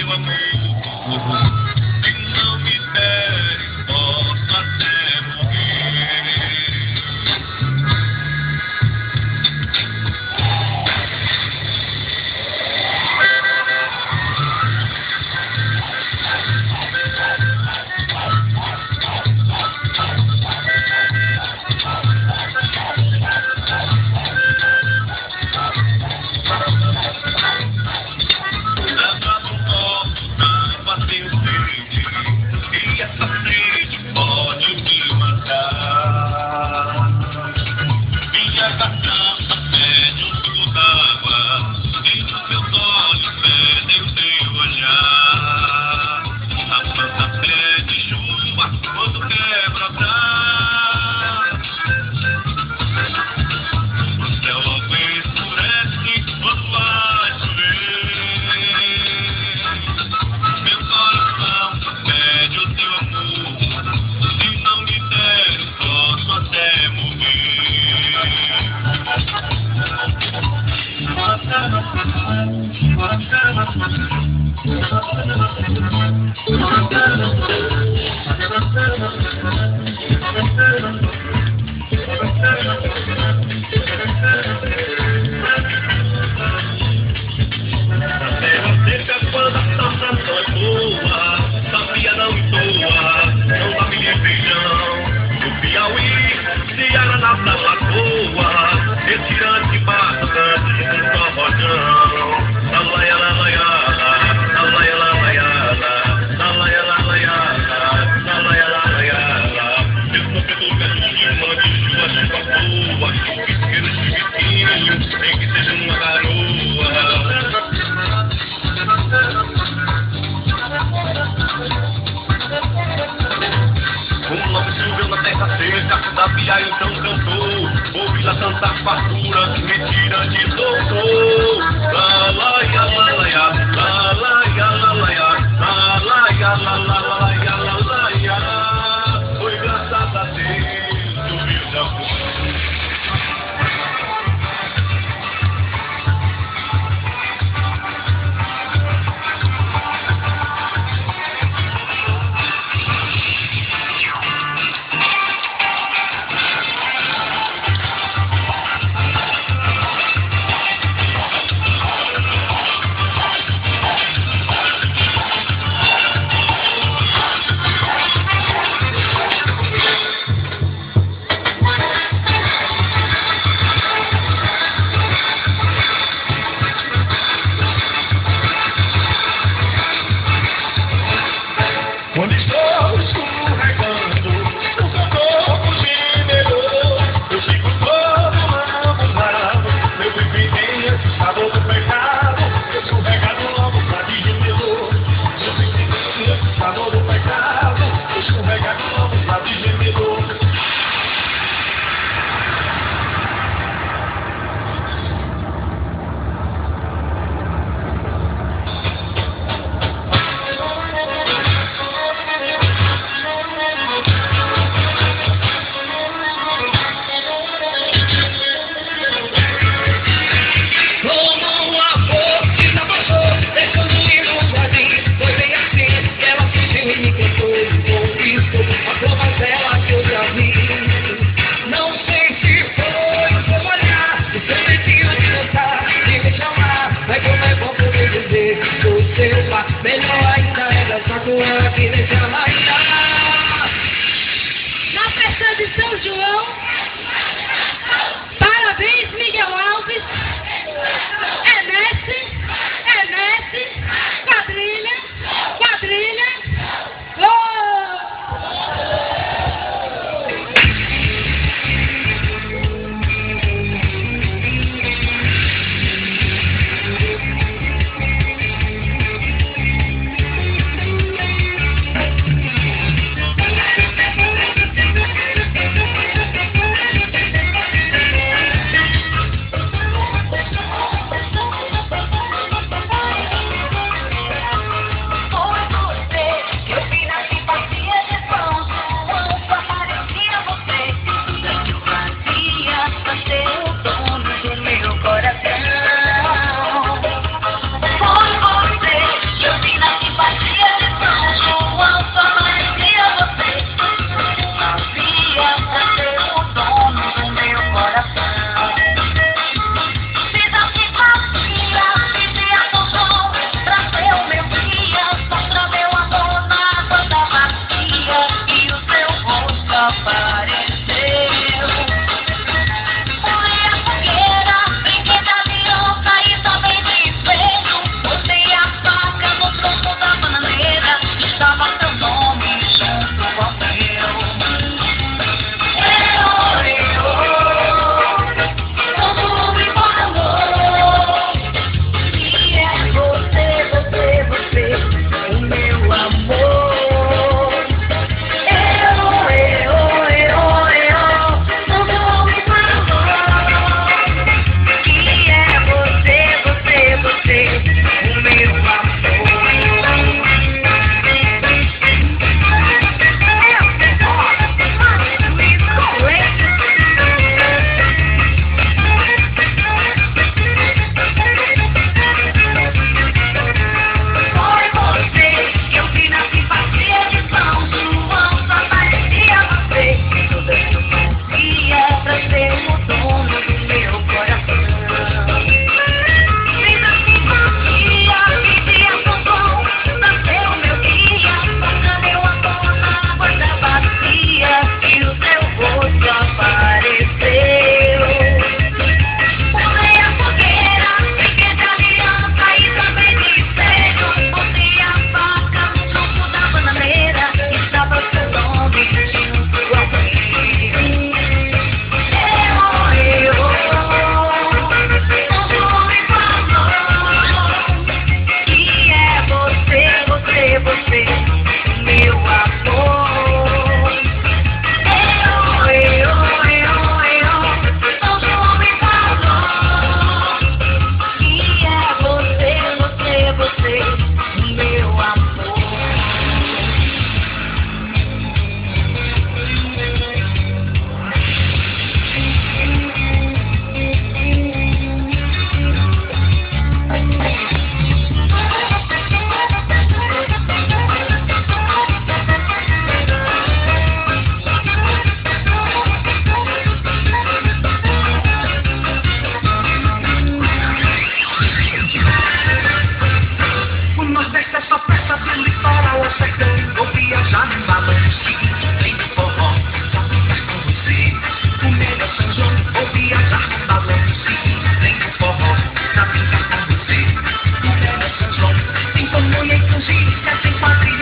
teu amor. Se não me deres, posso até morrer. Sabia então cantou, ouvi lá tanta fartura, me tira de doutor. La la ya la la ya, la la ya la la ya, la la ya la la la ya la la ya. Foi graças a Deus, o Rio da Cruz. Quando estou escorregando, o seu corpo gemelou, eu fico todo lambuzado, meu viver assustador do pecado, escorregado logo pra de gemelou, meu viver assustador do pecado, escorregado logo pra de gemelou. Melhor ainda é dançar com ela que deixa ela ainda. Na festa de São João, parabéns Miguel Alves, é Messi, quadrilha, Angélica tem quadrilha.